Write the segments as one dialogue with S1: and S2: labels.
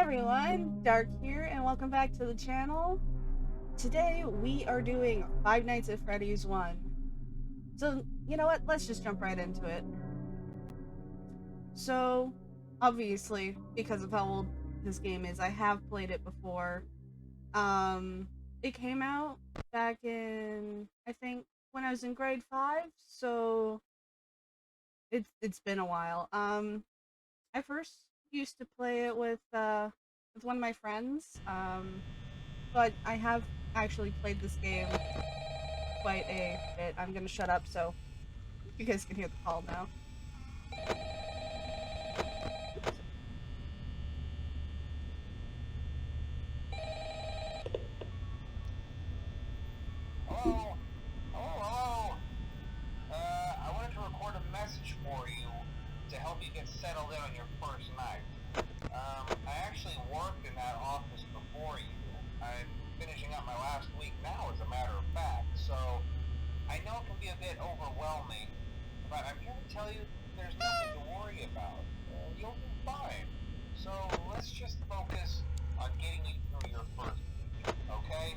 S1: everyone, Dark here, and welcome back to the channel. Today we are doing Five Nights at Freddy's 1. So, you know what, let's just jump right into it. So, obviously, because of how old this game is, I have played it before. It came out back in, I think, when I was in grade 5, so it's been a while. I first used to play it with one of my friends, but I have actually played this game quite a bit. I'm gonna shut up so you guys can hear the call now.
S2: Hello? Hello? I wanted to record a message for you to help you get settled in on your first night. I actually worked in that office before you. I'm finishing up my last week now, as a matter of fact, so I know it can be a bit overwhelming, but I'm here to tell you there's nothing to worry about. You'll be fine. So let's just focus on getting you through your first week, okay?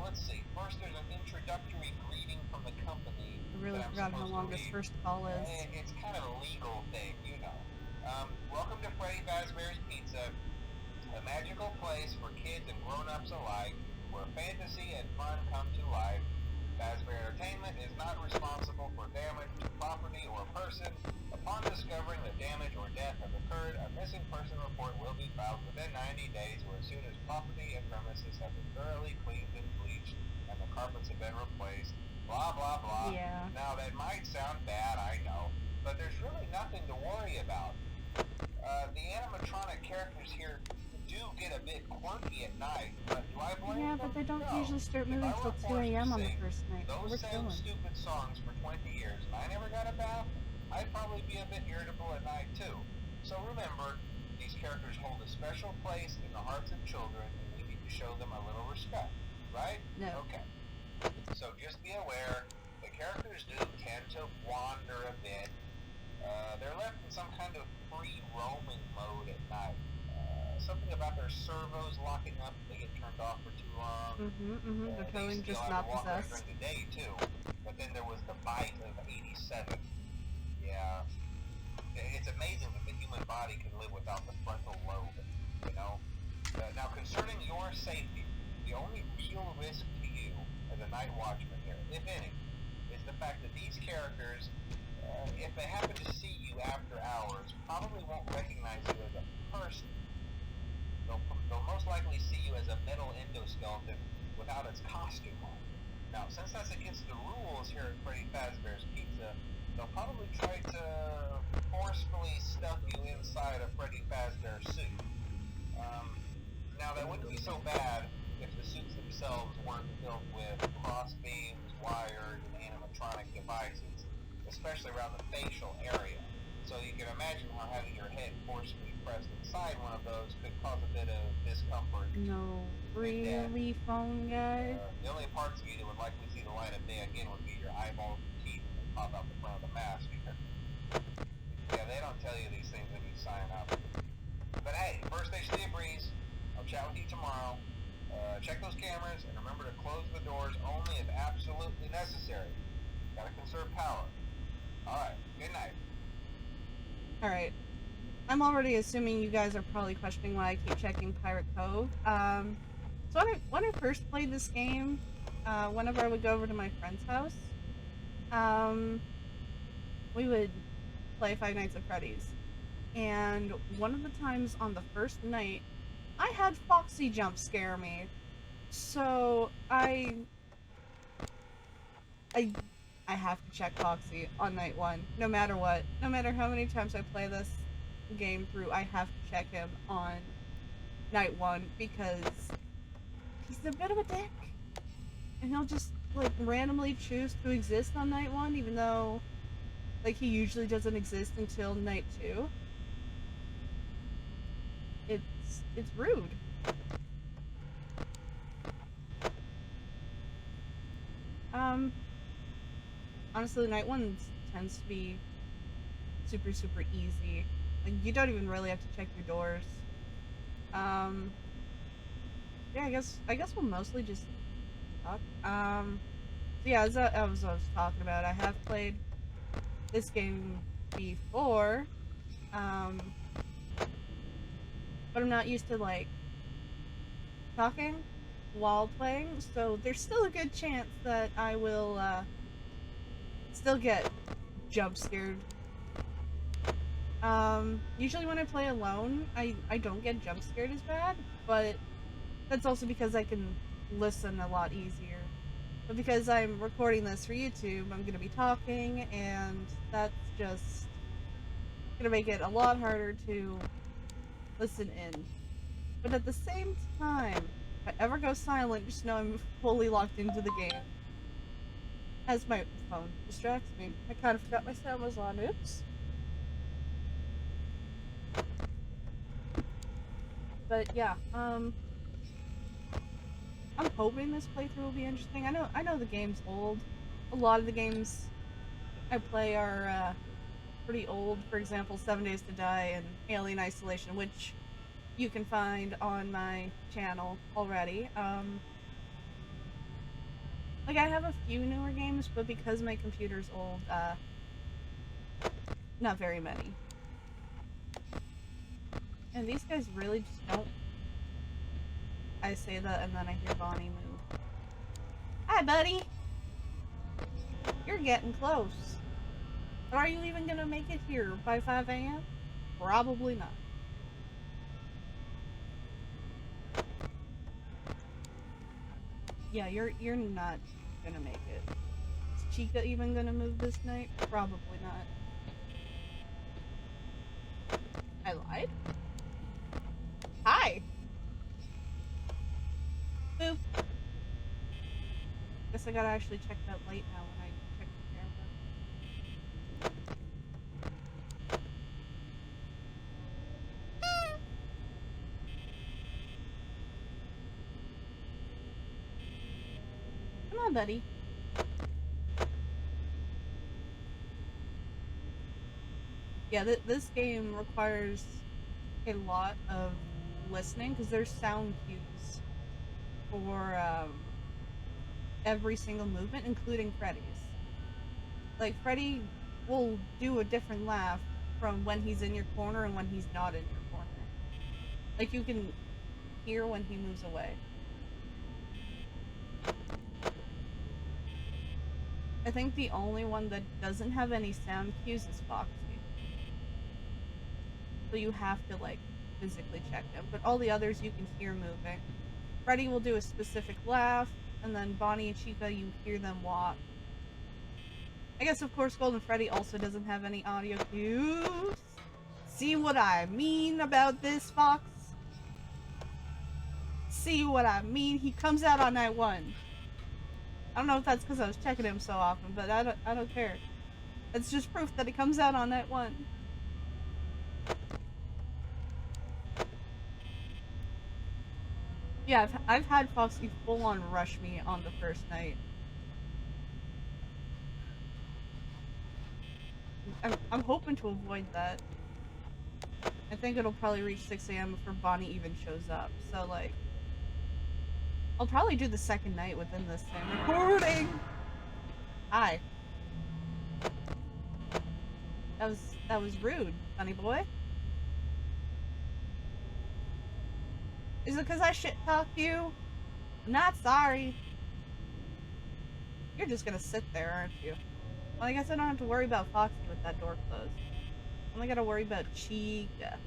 S2: Let's see. First, there's an introductory greeting from the company.
S1: I really
S2: that I'm
S1: forgot how
S2: supposed
S1: long
S2: to
S1: this
S2: read.
S1: first call is.
S2: It's kind of a legal thing, you know. Welcome to Freddy Fazbear's Pizza, a magical place for kids and grown-ups alike, where fantasy and fun come to life. Fazbear Entertainment is not responsible for damage to property or person. Upon discovering that damage or death has occurred, a missing person report will be filed within 90 days or as soon as property and premises have been thoroughly cleaned and bleached and the carpets have been replaced. Blah, blah, blah.
S1: Yeah.
S2: Now, that might sound bad, I know, but there's really nothing to worry about. The animatronic characters here do get a bit quirky at night, but do I blame
S1: Yeah,
S2: them?
S1: but they don't
S2: No.
S1: usually start
S2: If
S1: moving
S2: I
S1: till
S2: were
S1: 2
S2: forced to
S1: a.m. on the
S2: sing
S1: first night. So
S2: those
S1: we're
S2: same
S1: chilling.
S2: stupid songs for 20 years and I never got a bath, I'd probably be a bit irritable at night too. So remember, these characters hold a special place in the hearts of children and we need to show them a little respect, right?
S1: No.
S2: Okay. So just be aware, the characters do tend to wander a bit. They're left in some kind of free roaming mode at night. Something about their servos locking up if they get turned off for too long.
S1: They're
S2: They
S1: totally
S2: used to be
S1: just
S2: allowed
S1: not
S2: to walk around
S1: possessed.
S2: during the day too, but then there was the bite of 87. Yeah, it's amazing that the human body can live without the frontal lobe, you know? Now concerning your safety, the only real risk to you as a night watchman here, if any, is the fact that these characters, if they happen to see you after hours, probably won't recognize you as a person. They'll most likely see you as a metal endoskeleton without its costume on. Now, since that's against the rules here at Freddy Fazbear's Pizza, they'll probably try to forcefully stuff you inside a Freddy Fazbear suit. Now, that wouldn't be so bad if the suits themselves weren't filled with cross beams, wires, and animatronic devices, especially around the facial area. So you can imagine how having your head forcefully pressed inside one of those could cause a bit of discomfort.
S1: No, really, phone guy?
S2: The only parts of you that would likely see the light of day again would be your eyeballs and teeth that pop out the front of the mask. Yeah, they don't tell you these things when you sign up. But hey, first station of the breeze. I'll chat with you tomorrow. Check those cameras and remember to close the doors only if absolutely necessary. Gotta conserve power. Alright, good night.
S1: Alright. I'm already assuming you guys are probably questioning why I keep checking Pirate Cove. So when I first played this game, whenever I would go over to my friend's house, we would play Five Nights at Freddy's. And one of the times on the first night, I had Foxy jump scare me. So I have to check Foxy on night 1, no matter what. No matter how many times I play this game through, I have to check him on night 1 because he's a bit of a dick. And he'll just, like, randomly choose to exist on night 1, even though, like, he usually doesn't exist until night 2. It's rude. Honestly, night 1 tends to be super, super easy. Like, you don't even really have to check your doors. Yeah, I guess we'll mostly just talk. So yeah, as I was talking about, I have played this game before, um, but I'm not used to like talking while playing, so there's still a good chance that I will still get jump scared. Usually when I play alone, I don't get jump scared as bad, but that's also because I can listen a lot easier. But because I'm recording this for YouTube, I'm gonna be talking, and that's just gonna make it a lot harder to listen in. But at the same time, if I ever go silent, just know I'm fully locked into the game. As my phone distracts me. I kind of forgot my sound was on. Oops. But yeah, I'm hoping this playthrough will be interesting. I know the game's old. A lot of the games I play are pretty old. For example, 7 Days to Die and Alien Isolation, which you can find on my channel already. Like I have a few newer games, but because my computer's old, not very many. And these guys really just don't. I say that and then I hear Bonnie move. Hi, buddy! You're getting close. But are you even gonna make it here by 5 a.m.? Probably not. Yeah, you're not gonna make it. Is Chica even gonna move this night? Probably not. I lied? Hi! Boop! Guess I gotta actually check that light now when I check the camera. Come on, buddy. Yeah, this game requires a lot of listening because there's sound cues for every single movement, including Freddy's. Like, Freddy will do a different laugh from when he's in your corner and when he's not in your corner. Like, you can hear when he moves away. I think the only one that doesn't have any sound cues is Foxy. So you have to, like, physically check them. But all the others you can hear moving. Freddy will do a specific laugh, and then Bonnie and Chica, you hear them walk. I guess, of course, Golden Freddy also doesn't have any audio cues. See what I mean about this, Fox? See what I mean? He comes out on night 1. I don't know if that's because I was checking him so often, but I don't care. It's just proof that he comes out on night 1. Yeah, I've had Foxy full on rush me on the first night. I'm hoping to avoid that. I think it'll probably reach 6 a.m. before Bonnie even shows up. So, like, I'll probably do the second night within this same recording. Hi. That was rude, funny boy. Is it because I shit talked you? I'm not sorry. You're just gonna sit there, aren't you? Well, I guess I don't have to worry about Foxy with that door closed. I only gotta worry about Chica,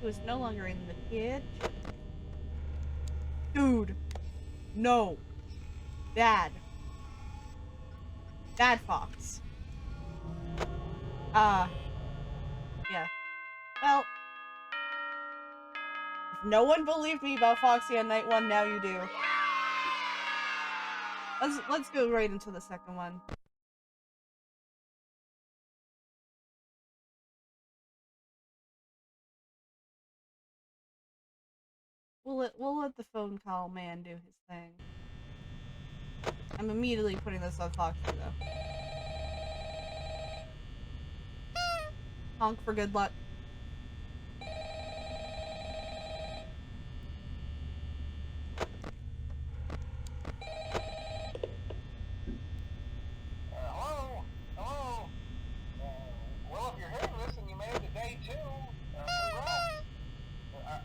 S1: who is no longer in the kitchen. Dude. No. Bad. Bad Fox. Yeah. Well, if no one believed me about Foxy on night 1, now you do. Let's go right into the second one. We'll let the phone call man do his thing. I'm immediately putting this on Foxy though. Honk for good luck.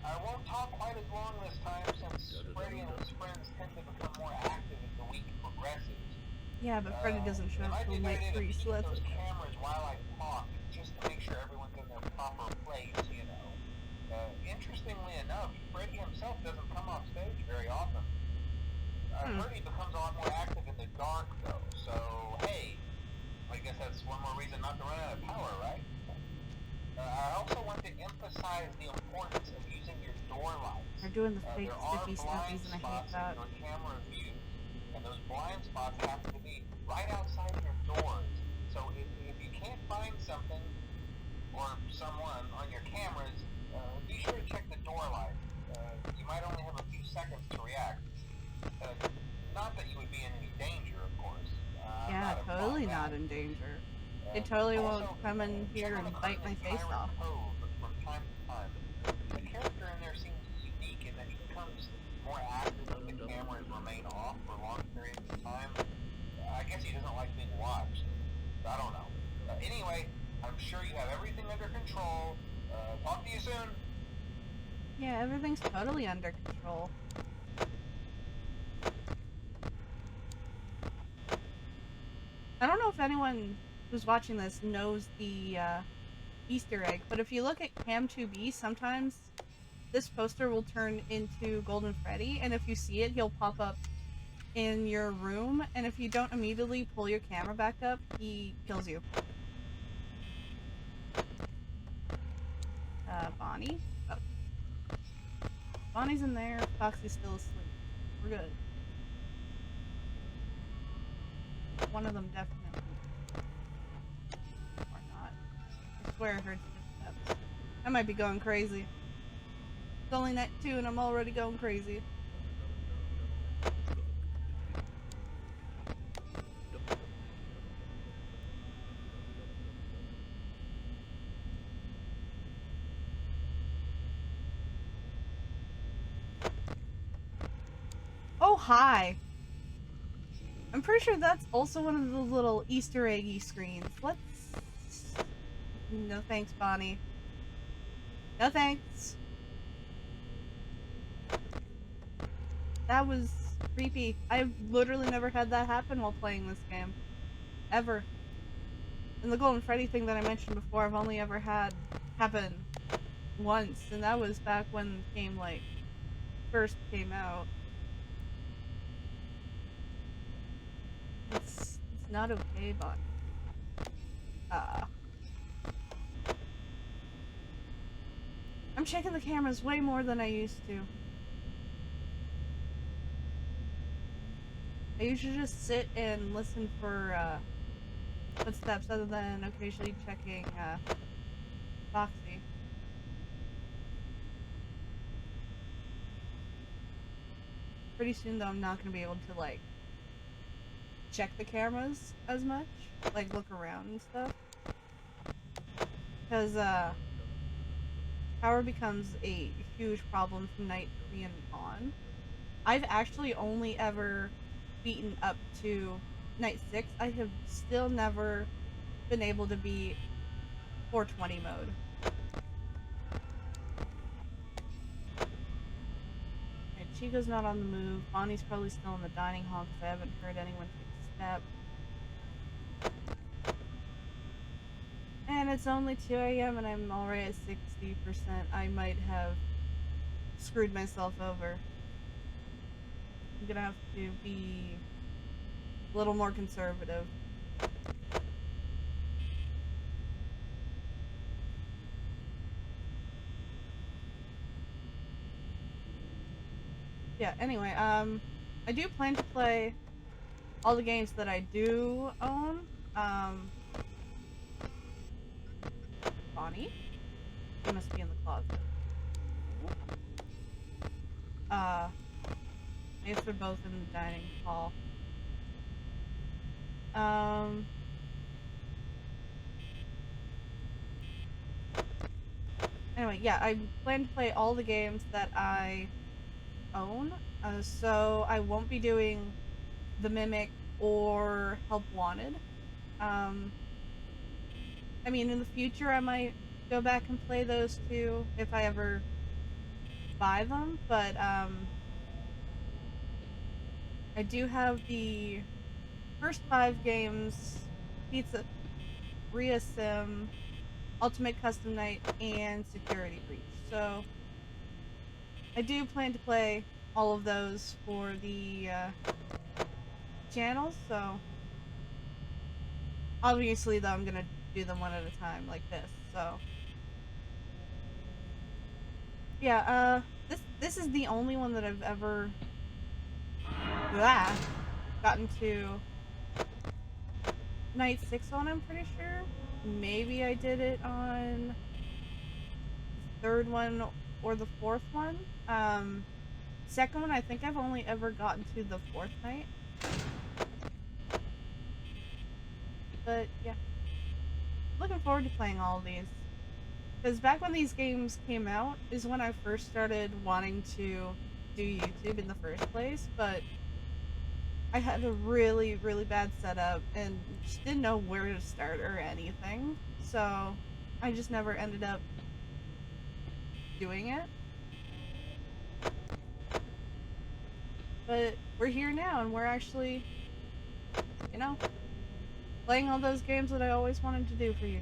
S2: I won't talk quite as long this time since Freddy and his friends tend to become more active as the week progresses.
S1: Yeah, but Freddy doesn't show
S2: It
S1: up
S2: might be
S1: till
S2: a good
S1: night
S2: idea to
S1: 3,
S2: peek
S1: so
S2: at
S1: that's
S2: those
S1: okay.
S2: cameras while I talk, just to make sure everyone's in their proper place, you know. Interestingly enough, Freddy himself doesn't come off stage very often. I've heard he becomes a lot more active in the dark, though, so hey, I guess that's one more reason not to run out of power, right? I also want to emphasize the importance of using your door lights.
S1: They're doing the fake
S2: There are
S1: sticky
S2: blind
S1: stuffies, and I hate
S2: spots
S1: that.
S2: in your camera view, and those blind spots happen to be right outside your doors. So if you can't find something or someone on your cameras, be sure to check the door light. You might only have a few seconds to react. Not that you would be in any danger, of course.
S1: Yeah, totally not in danger. They totally won't come in here and bite my face off.
S2: Cove from time to time. The character in there seems unique in that he becomes more active if the cameras remain off for long periods of time. I guess he doesn't like being watched. I don't know. Anyway, I'm sure you have everything under control. Talk to you soon.
S1: Yeah, everything's totally under control. I don't know if anyone who's watching this knows the Easter egg, but if you look at Cam2B, sometimes this poster will turn into Golden Freddy, and if you see it, he'll pop up in your room, and if you don't immediately pull your camera back up, he kills you. Bonnie? Oh. Bonnie's in there, Foxy's still asleep. We're good. One of them definitely. Or not. I swear I heard footsteps. I might be going crazy. It's only night 2 and I'm already going crazy. Oh, hi! I'm pretty sure that's also one of the little Easter eggy screens. Let's... No thanks, Bonnie. No thanks. That was creepy. I've literally never had that happen while playing this game. Ever. And the Golden Freddy thing that I mentioned before, I've only ever had happen once, and that was back when the game, like, first came out. It's not okay, Bonnie. I'm checking the cameras way more than I used to. I usually just sit and listen for footsteps other than occasionally checking Foxy. Pretty soon though I'm not going to be able to like check the cameras as much, like look around and stuff. Because power becomes a huge problem from night 3 and on. I've actually only ever beaten up to night 6. I have still never been able to beat 420 mode. And Chico's not on the move. Bonnie's probably still in the dining hall because I haven't heard anyone take a step. And it's only 2 a.m. and I'm already at 60%. I might have screwed myself over. I'm gonna have to be a little more conservative. Yeah, anyway, I do plan to play all the games that I do own. Bonnie? You must be in the closet. I guess they're both in the dining hall. Anyway, yeah, I plan to play all the games that I own, so I won't be doing The Mimic or Help Wanted. I mean, in the future I might go back and play those two if I ever buy them, but I do have the first 5 games: Pizza, Ria Sim, Ultimate Custom Night, and Security Breach. So I do plan to play all of those for the channel. So obviously, though, I'm gonna do them one at a time, like this. So yeah, this is the only one that I've ever gotten to night 6 on, I'm pretty sure. Maybe I did it on the 3rd one or the 4th one. Second one, I think I've only ever gotten to the 4th night. But yeah, looking forward to playing all of these. Because back when these games came out is when I first started wanting to do YouTube in the first place, but I had a really, really bad setup and just didn't know where to start or anything. So I just never ended up doing it. But we're here now and we're actually, you know, playing all those games that I always wanted to do for YouTube.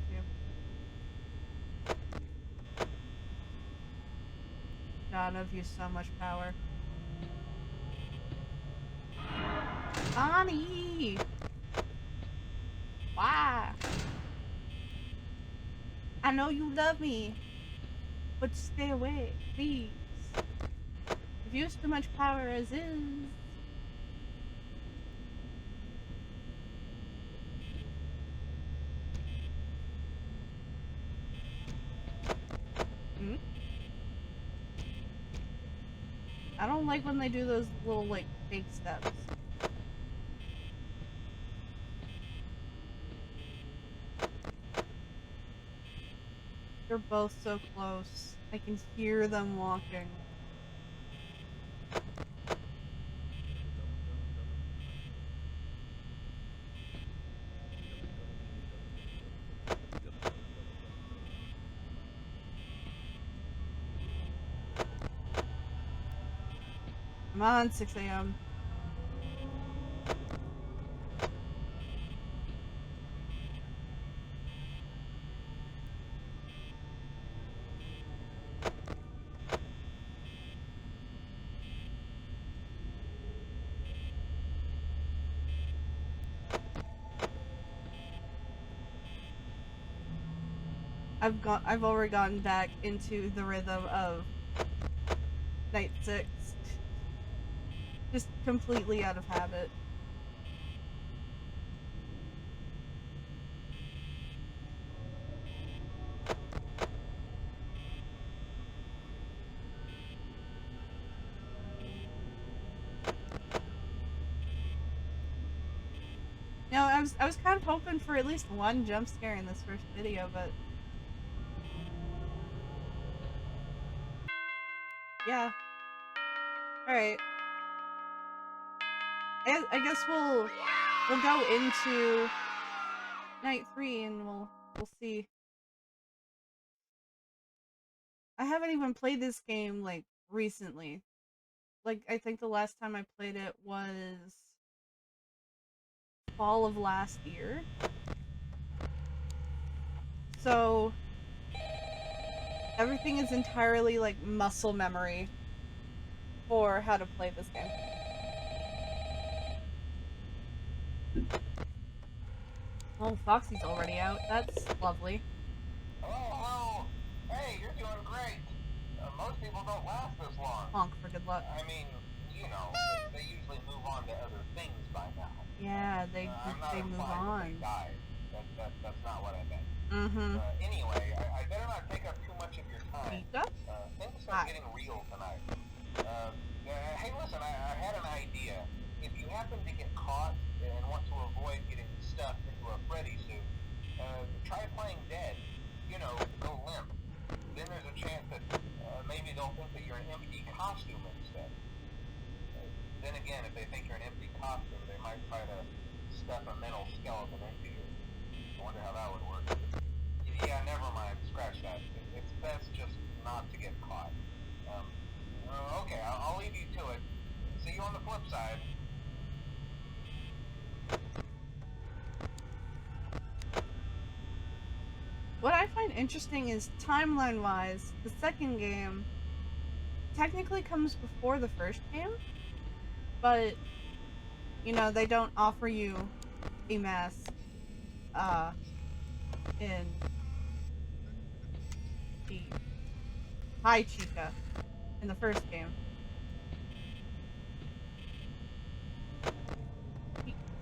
S1: God, I've used so much power. Bonnie! Why? I know you love me, but stay away, please. You've used too much power as is. Hmm? I don't like when they do those little, like, fake steps. They're both so close. I can hear them walking. Come on, 6 a.m. I've already gotten back into the rhythm of night 6. Just completely out of habit. You know, I was kind of hoping for at least one jump scare in this first video, but yeah. Alright. I guess we'll go into night 3 and we'll see. I haven't even played this game like recently. Like I think the last time I played it was fall of last year. So everything is entirely like muscle memory for how to play this game. Oh, Foxy's already out. That's lovely.
S2: Hello. Hey, you're doing great. Most people don't last this long.
S1: Honk for good luck.
S2: I mean, you know, they usually move on to other things by now.
S1: Yeah, they move on.
S2: That's not what I meant.
S1: Mm-hmm.
S2: Anyway, I better not take up too much of your time. Things are getting real tonight. Hey, listen, I had an idea. If you happen to get caught and want to avoid getting stuffed into a Freddy suit, try playing dead. You know, go limp. Then there's a chance that maybe they'll think that you're an empty costume instead. Then again, if they think you're an empty costume, they might try to stuff a mental skeleton into you. I wonder how that would work. Yeah, never mind. Scratch that. It's best just not to get caught. side.
S1: What I find interesting is timeline-wise, the second game technically comes before the first game, but you know, they don't offer you a mask in the Hi Chica in the first game.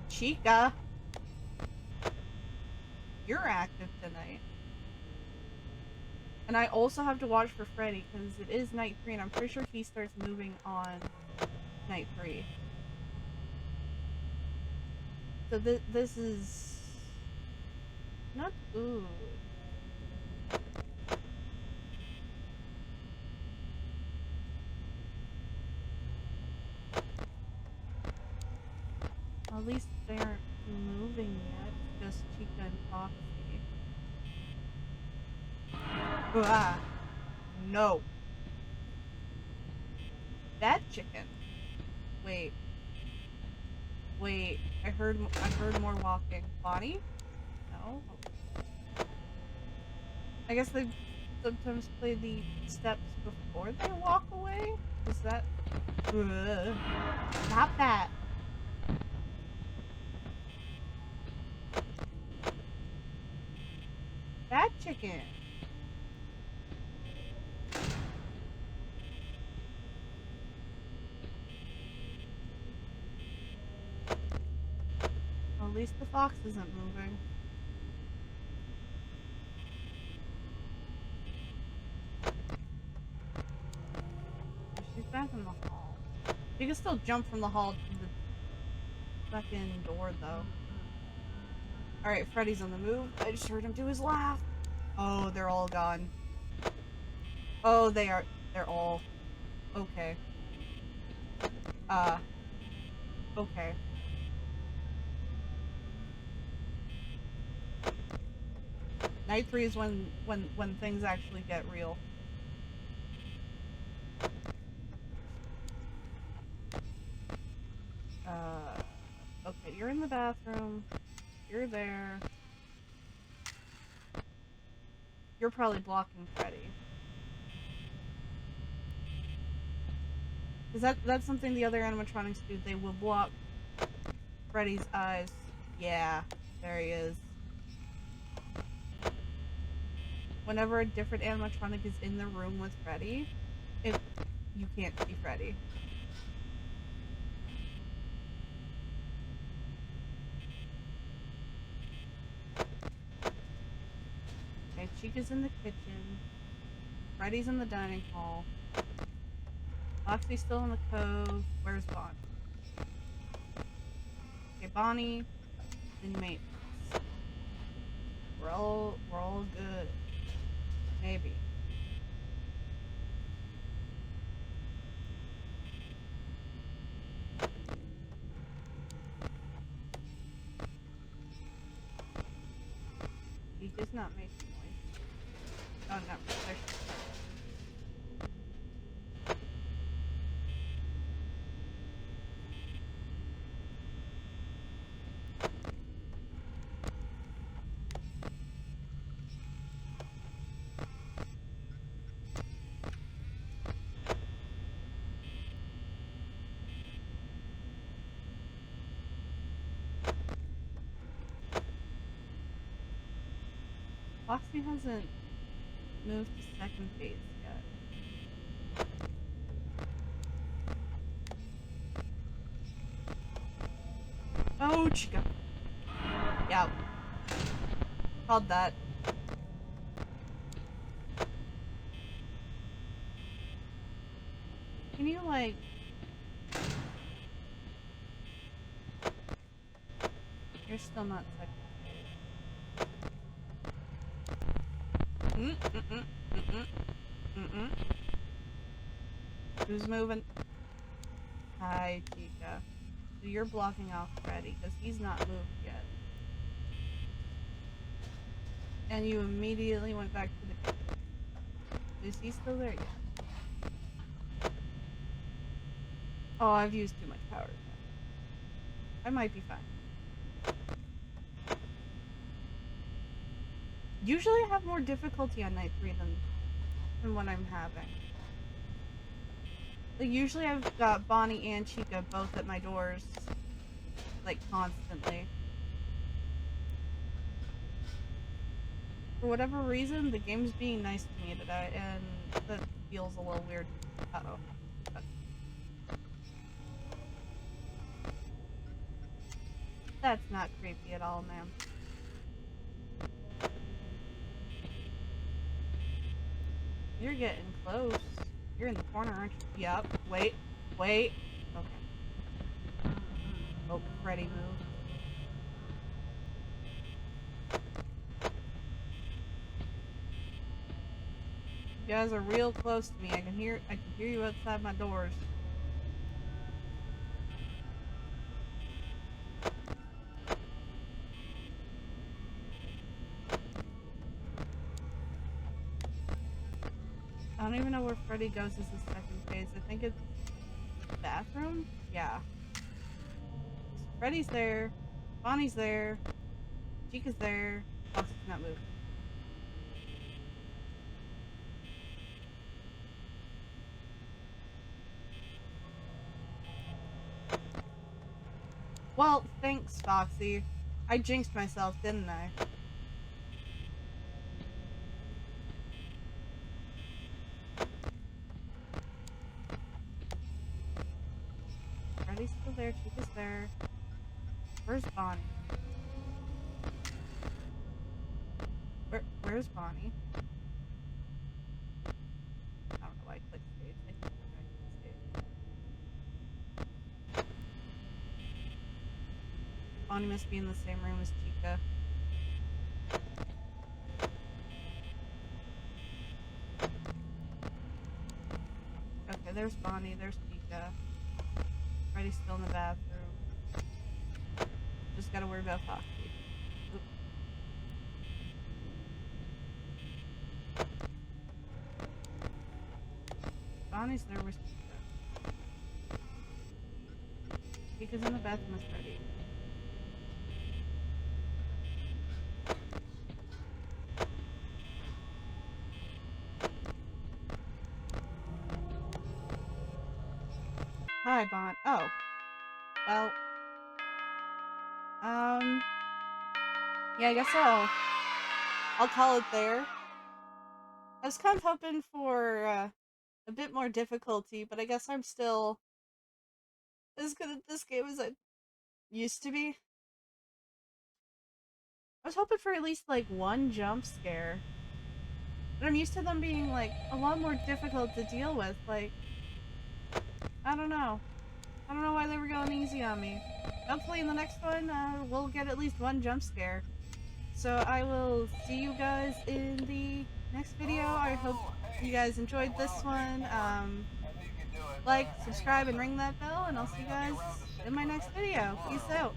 S1: Chica, you're active tonight. And I also have to watch for Freddy because it is night 3 and I'm pretty sure he starts moving on night 3. So this is not good. At least they aren't moving yet. Just Chica and Foxy. Ah, no. That chicken. Wait. I heard more walking. Bonnie? No. I guess they sometimes play the steps before they walk away. Is that? Stop that. That chicken. Well, at least the fox isn't moving. She's back in the hall. You can still jump from the hall to the second door, though. Alright, Freddy's on the move. I just heard him do his laugh. Oh, they're all gone. Oh, they're all... Okay. Okay. Night 3 is when things actually get real. Okay, you're in the bathroom. You're there. You're probably blocking Freddy. Because that's something the other animatronics do. They will block Freddy's eyes. Yeah, there he is. Whenever a different animatronic is in the room with Freddy, you can't see Freddy. Okay, Chica's in the kitchen. Freddy's in the dining hall. Foxy's still in the cove. Where's Bonnie? Okay, Bonnie in maintenance. We're all good. Maybe. He does not make noise. Oh no, there's Foxy hasn't moved to second phase yet. Oh, Chica. Yeah. Called that. Can you, like... You're still not second. Who's moving? Hi, Chica. So you're blocking off Freddy because he's not moved yet. And you immediately went back to the kitchen. Is he still there yet? Oh, I've used too much power. I might be fine. Usually I have more difficulty on night 3 than what I'm having. Like, usually I've got Bonnie and Chica both at my doors, like, constantly. For whatever reason, the game's being nice to me today, and that feels a little weird. Uh-oh. That's not creepy at all, ma'am. You're getting close. You're in the corner, aren't you? Yep. Wait. Wait. Okay. Oh, Freddy moved. You guys are real close to me. I can hear you outside my doors. I don't even know where Freddy goes as the second phase. I think it's the bathroom? Yeah. Freddy's there. Bonnie's there. Chica's there. Foxy's not moving. Well, thanks, Foxy. I jinxed myself, didn't I? Freddy's still there, Chica's there. Where's Bonnie? Where's Bonnie? I don't know why I clicked stage. I think I clicked stage. Bonnie must be in the same room as Chica. Okay, there's Bonnie, there's Chica. Freddy's still in the bathroom. Just gotta worry about Foxy. Oop. Bonnie's there with Chica. Chica's in the bathroom with Freddy. Hi, Bon. Oh. Well. Yeah, I guess I'll call it there. I was kind of hoping for a bit more difficulty, but I guess I'm still as good at this game as I used to be. I was hoping for at least like one jump scare. But I'm used to them being like a lot more difficult to deal with. Like, I don't know. I don't know why they were going easy on me. Hopefully in the next one, we'll get at least one jump scare. So I will see you guys in the next video. I hope you guys enjoyed this one. Like, subscribe, and ring that bell, and I'll see you guys in my next video. Peace out.